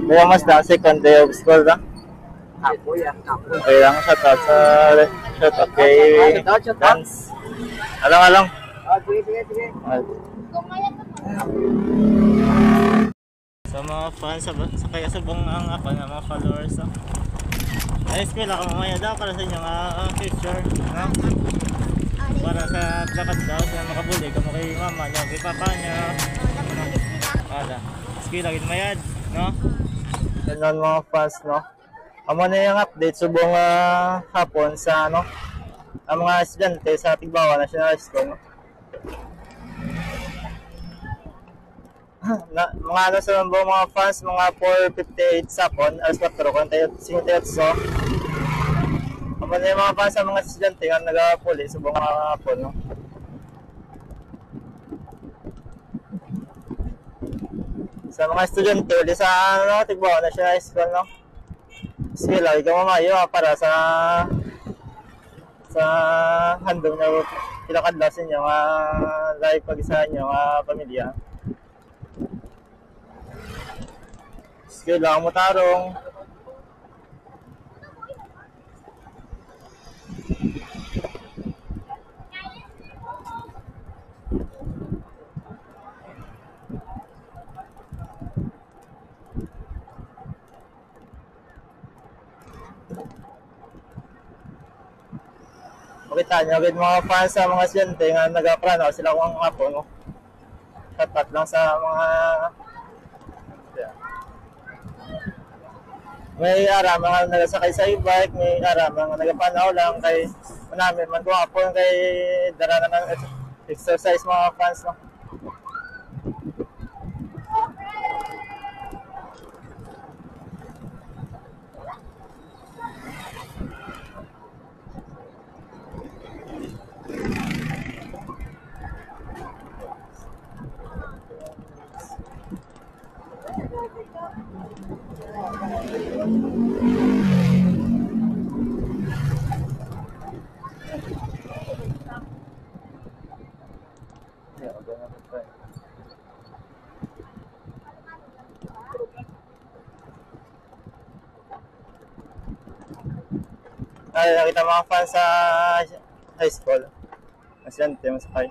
Kaya mas na second day of school na. Okay lang, shoutout kay Dance. Along. Sige. Sa mga fans, kaya sabong ang ako na mga followers. Ay, eskwela ka mamaya daw para sa inyong future. No? Para sa lakad daw, sa makabuli ka mo kay mama niya, kay papa niya. Ada. Eskwela gid mayad, no? Ganun mga fans, no? Amo na yung update subong hapon sa ano, ang mga estudyante sa Tigbawa National School, no? Mga ano sa mga fans, mga 4:58 sa hapon, alas 4:58. Amo na yung mga fans sa mga estudyante nga nagapuli subong hapon, no? Sa mga estudyante ulit sa ano, Tigbawa National School, no? Sila ikaw mamayo para sa handong na pinakadlasin nyo live pag-isa nyo pamilya. Sila mo tarong. Kita nyo, mga fans sa mga estudyante nga nag-aprano sila kung ako, no? Tapat lang sa mga may ara mga nagasakay sa e-bike, may ara mga nagapanaw lang kay namin man kung ako kay dara na ng exercise mga fans, no? Ay, nakita mga fans sa high school. Estudyante, masakay.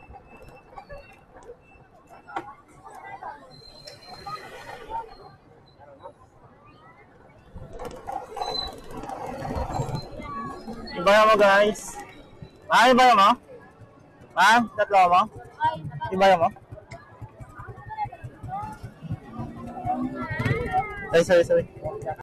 Ibaya mo guys. Ibaya mo? Tatlo mo? Ibaya mo? Sorry.